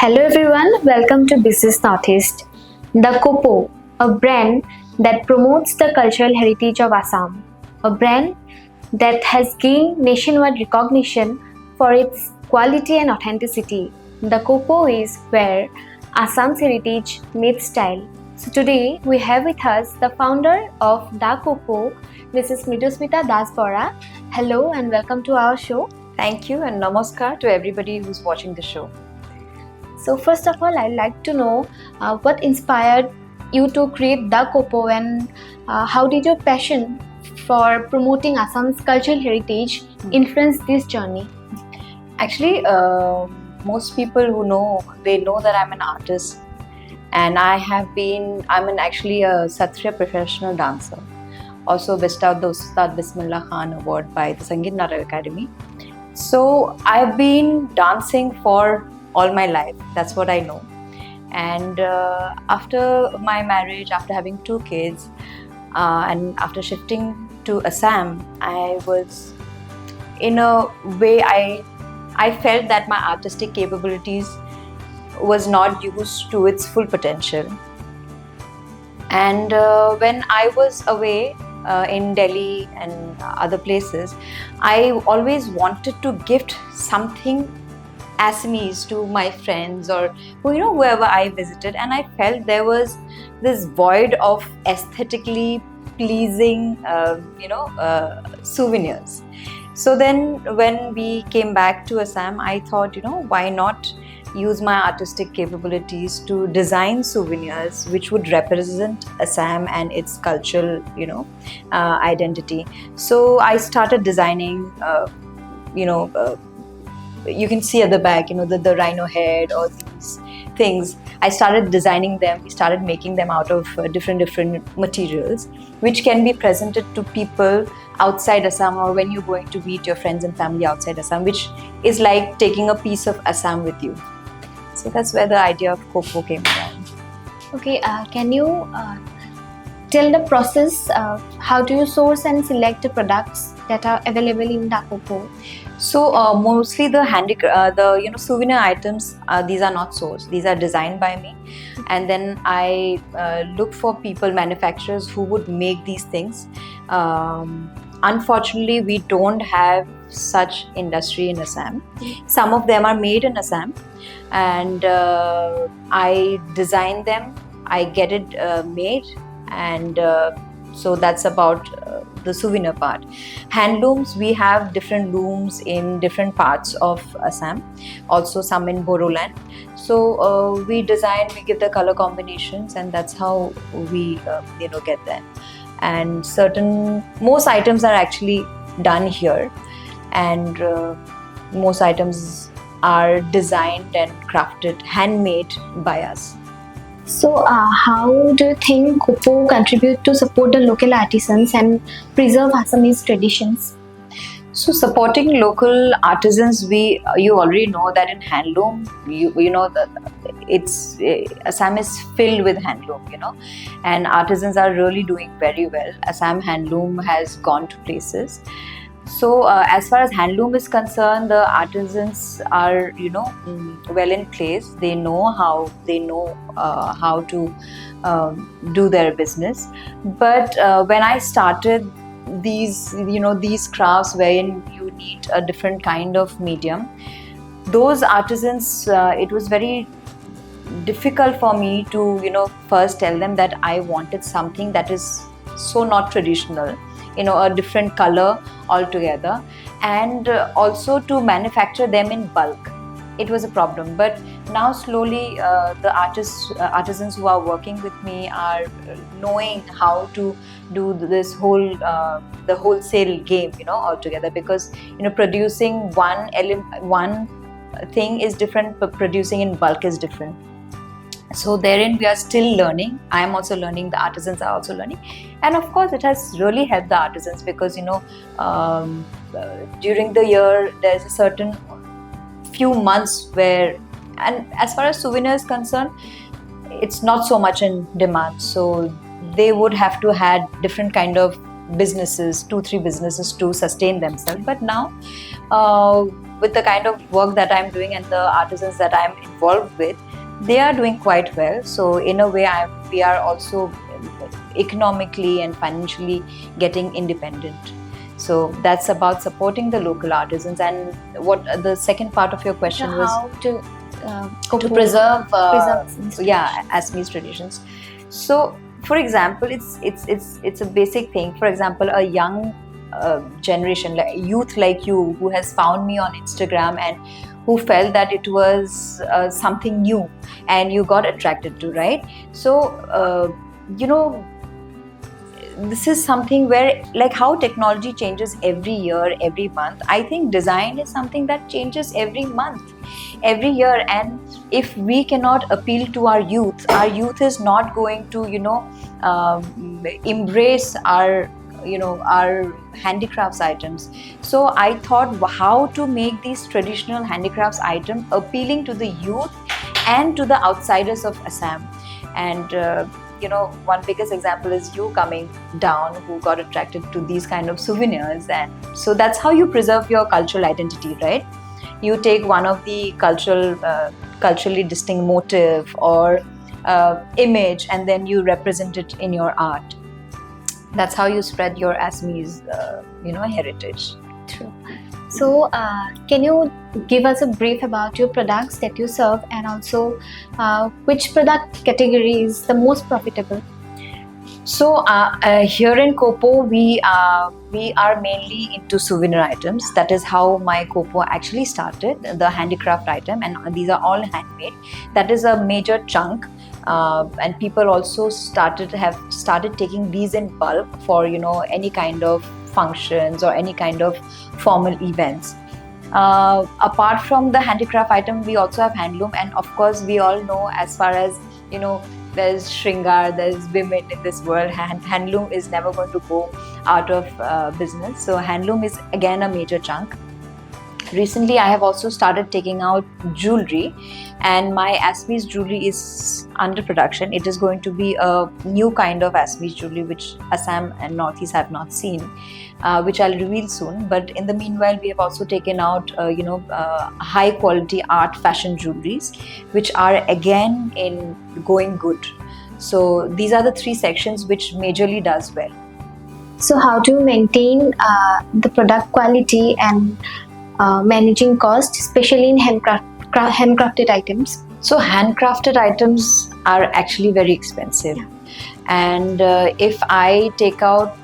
Hello everyone, welcome to Business Northeast. The Copo, a brand that promotes the cultural heritage of Assam, a brand that has gained nationwide recognition for its quality and authenticity. The Copo is where Assam's heritage meets style. So today we have with us the founder of the Copo, Mrs. Mridusmita Das Bora. Hello and welcome to our show. Thank you and namaskar to everybody who's watching the show. So first of all, I'd like to know what inspired you to create the Copo and how did your passion for promoting Assam's cultural heritage influence this journey? Actually, most people who know, they know that I'm an artist, and I'm actually a Satriya professional dancer. Also bestowed the Ustad Bismillah Khan Award by the Sangeet Natak Academy. So I've been dancing for all my life. That's what I know. And after my marriage, after having 2 kids, and after shifting to Assam, I was, in a way, I felt that my artistic capabilities was not used to its full potential. And when I was away in Delhi and other places, I always wanted to gift something Assamese to my friends or whoever I visited, and I felt there was this void of aesthetically pleasing souvenirs. So then when we came back to Assam, I thought, why not use my artistic capabilities to design souvenirs which would represent Assam and its cultural identity. So I started designing you can see at the back, the rhino head or these things. I started designing them. We started making them out of different materials, which can be presented to people outside Assam or when you're going to meet your friends and family outside Assam, which is like taking a piece of Assam with you. So that's where the idea of Copo came from. Okay, can you tell the process? How do you source and select the products that are available in the Copo? So mostly the souvenir items, these are not sourced. These are designed by me, and then I look for manufacturers who would make these things. Unfortunately, we don't have such industry in Assam. Some of them are made in Assam, and I design them. I get it made, and so that's about the souvenir part. Handlooms, we have different looms in different parts of Assam, also some in Boroland. So we design, we give the color combinations, and that's how we get that. And most items are actually done here, and most items are designed and crafted, handmade by us. So, how do you think Copo contribute to support the local artisans and preserve Assamese traditions? So, supporting local artisans, you already know that in handloom, Assam is filled with handloom, and artisans are really doing very well. Assam handloom has gone to places. So as far as handloom is concerned, the artisans are well in place. They know how to do their business. But when I started these crafts wherein you need a different kind of medium, those artisans, it was very difficult for me to first tell them that I wanted something that is so not traditional, a different color altogether, and also to manufacture them in bulk. It was a problem, but now slowly the artisans who are working with me are knowing how to do this the wholesale game altogether, because producing one thing is different, but producing in bulk is different. So therein we are still learning. I am also learning, the artisans are also learning, and of course it has really helped the artisans, because during the year there's a certain few months where, and as far as souvenirs is concerned, it's not so much in demand, so they would have to had different kind of businesses, 2-3 businesses to sustain themselves. But now with the kind of work that I'm doing and the artisans that I'm involved with, they are doing quite well. So in a way, we are also economically and financially getting independent. So that's about supporting the local artisans. And what the second part of your question was how to preserve preserve Assamese traditions. So for example, it's a basic thing. For example, a young generation, like youth like you, who has found me on Instagram and who felt that it was something new and you got attracted to, right? So this is something where, like how technology changes every year, every month, I think design is something that changes every month, every year. And if we cannot appeal to our youth is not going to embrace our handicrafts items. So I thought how to make these traditional handicrafts items appealing to the youth and to the outsiders of Assam. And one biggest example is you coming down, who got attracted to these kind of souvenirs. And so that's how you preserve your cultural identity, right? You take one of the culturally distinct motive or image, and then you represent it in your art. That's how you spread your Assamese heritage. True. So can you give us a brief about your products that you serve, and also which product category is the most profitable? So here in Copo, we are mainly into souvenir items. That is how my Copo actually started, the handicraft item, and these are all handmade. That is a major chunk. And people also have started taking these in bulk for any kind of functions or any kind of formal events. Apart from the handicraft item, we also have handloom, and of course we all know, as far as there's shringar, there's women in this world, handloom is never going to go out of business. So handloom is again a major chunk. Recently, I have also started taking out jewelry, and my Assamese jewelry is under production. It is going to be a new kind of Assamese jewelry which Assam and Northeast have not seen, which I'll reveal soon. But in the meanwhile, we have also taken out high quality art fashion jewelries, which are again in going good. So these are the three sections which majorly does well. So how do you maintain the product quality and managing cost, especially in handcrafted items? So handcrafted items are actually very expensive, and if I take out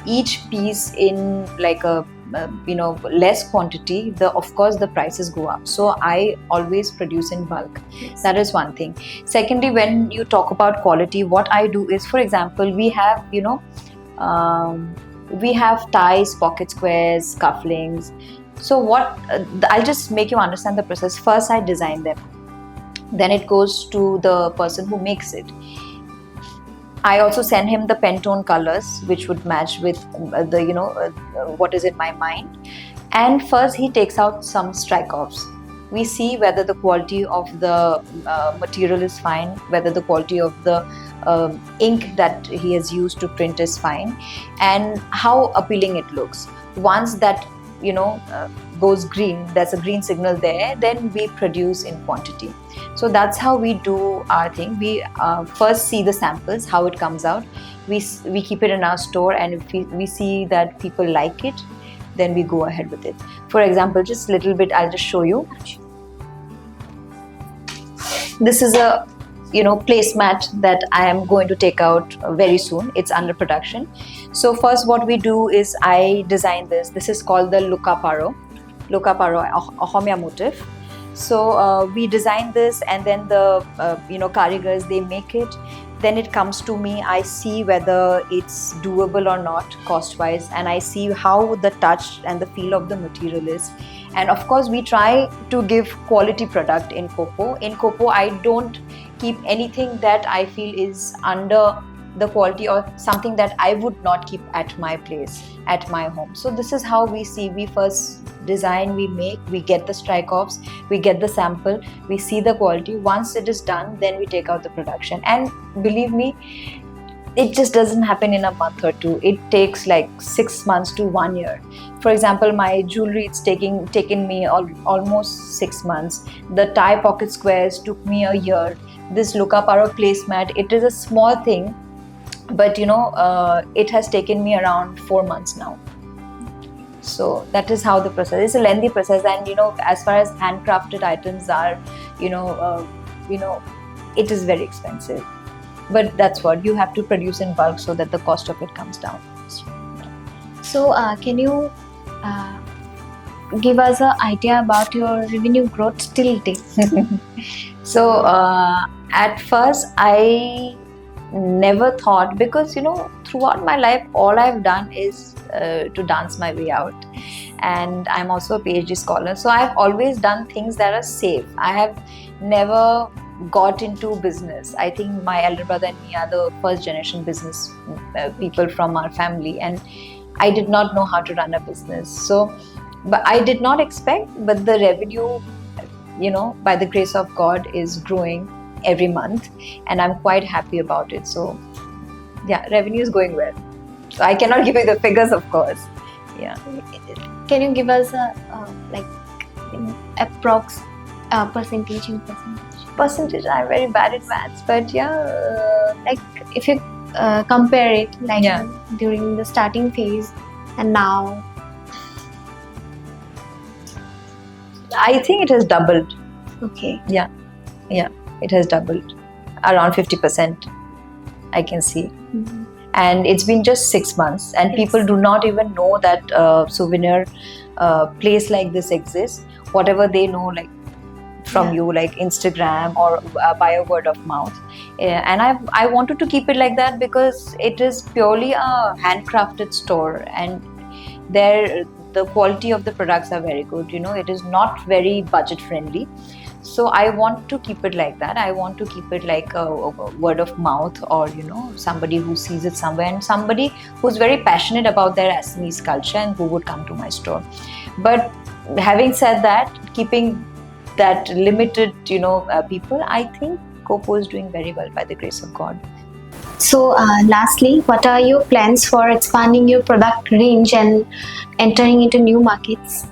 each piece in like a less quantity, of course the prices go up. So I always produce in bulk. Yes. That is one thing. Secondly, when you talk about quality, what I do is, for example, we have we have ties, pocket squares, cufflinks. So I'll just make you understand the process. First, I design them. Then it goes to the person who makes it. I also send him the Pantone colors, which would match with what is in my mind. And first, he takes out some strike-offs. We see whether the quality of the material is fine, whether the quality of the ink that he has used to print is fine, and how appealing it looks. Once that goes green, there's a green signal there, then we produce in quantity. So that's how we do our thing. We first see the samples, how it comes out. We keep it in our store, and if we see that people like it, then we go ahead with it. For example, just a little bit, I'll just show you. This is a placemat that I am going to take out very soon. It's under production. So first what we do is I design this. This is called the Lokaparo, Ahomya motif. So we design this, and then the karigars, they make it. Then it comes to me. I see whether it's doable or not cost wise, and I see how the touch and the feel of the material is. And of course, we try to give quality product in Copo. In Copo, I don't keep anything that I feel is under the quality or something that I would not keep at my place, at my home. So this is how we see. We first design, we make, we get the strike-offs, we get the sample, we see the quality. Once it is done, then we take out the production. And believe me, it just doesn't happen in a month or two. It takes like 6 months to 1 year. For example, my jewelry, it's taken me almost 6 months. The tie pocket squares took me a year. This Luca Paro placemat, it is a small thing, but it has taken me around 4 months now. So that is how the process. It's a lengthy process, and as far as handcrafted items are, it is very expensive. But that's what you have to produce in bulk so that the cost of it comes down. So, can you give us an idea about your revenue growth till date? So, at first, I never thought, because throughout my life, all I've done is to dance my way out. And I'm also a PhD scholar, so I've always done things that are safe. I have never got into business. I think my elder brother and me are the first generation business people from our family, and I did not know how to run a business. So, but I did not expect, but the revenue, by the grace of God, is growing every month, and I'm quite happy about it. So yeah, revenue is going well. So I cannot give you the figures, of course. Yeah. Can you give us a approx percentage in percentage? Percentage, I'm very bad at maths, but yeah, Like if you compare it, like Yeah. during the starting phase and now. I think it has doubled. Okay. Yeah, it has doubled, around 50%. I can see. Mhm. And it's been just 6 months, and Yes. people do not even know that souvenir place like this exists. Whatever they know, like from Yeah. you, like Instagram or by a word of mouth. And I wanted to keep it like that because it is purely a handcrafted store, and there the quality of the products are very good. It is not very budget friendly. So I want to keep it like that. I want to keep it like a word of mouth, or somebody who sees it somewhere, and somebody who's very passionate about their Assamese culture and who would come to my store. But having said that, keeping that limited people, I think Copo is doing very well by the grace of God. So, lastly, what are your plans for expanding your product range and entering into new markets?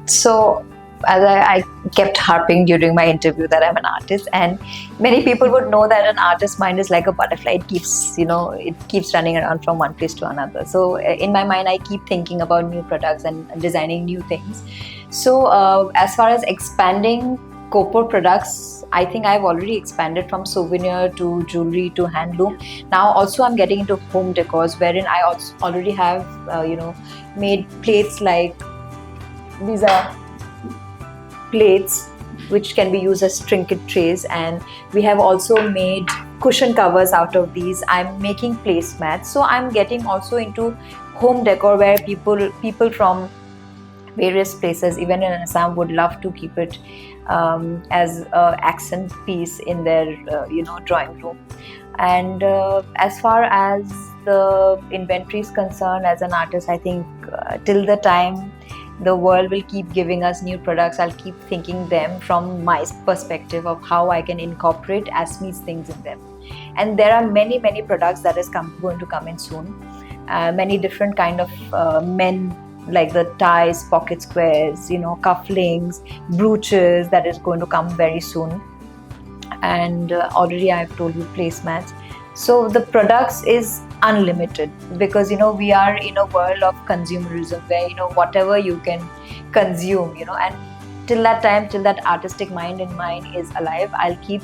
So, as I kept harping during my interview that I'm an artist, and many people would know that an artist's mind is like a butterfly. It keeps running around from one place to another. So in my mind, I keep thinking about new products and designing new things. So as far as expanding Copo products, I think I've already expanded from souvenir to jewelry to handloom. Now also I'm getting into home decors, wherein I also already have made plates. Like these are plates which can be used as trinket trays, and we have also made cushion covers out of these. I'm making placemats, so I'm getting also into home decor, where people from various places, even in Assam, would love to keep it as an accent piece in their drawing room. And as far as the inventory is concerned, as an artist, I think till the time the world will keep giving us new products, I'll keep thinking them from my perspective of how I can incorporate Assamese things in them. And there are many products that is going to come in soon. Many different kind of men, like the ties, pocket squares, cufflinks, brooches, that is going to come very soon. And already I've told you placemats. So the products is unlimited, because we are in a world of consumerism, where whatever you can consume, and till that time, till that artistic mind in mine is alive, I'll keep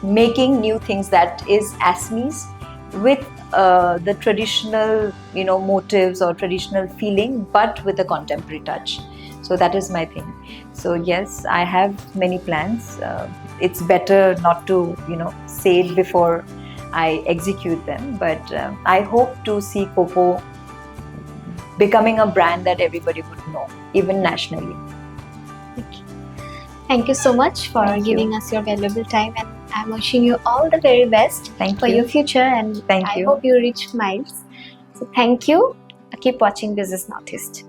making new things that is Assamese with the traditional motives or traditional feeling, but with a contemporary touch. So that is my thing. So yes, I have many plans. It's better not to say it before I execute them, but I hope to see Copo becoming a brand that everybody would know, even nationally. Thank you so much for giving us your valuable time, and I'm wishing you all the very best Thank for you. your future, and Thank I you. hope you reach miles. So thank you. Keep watching Business Northeast.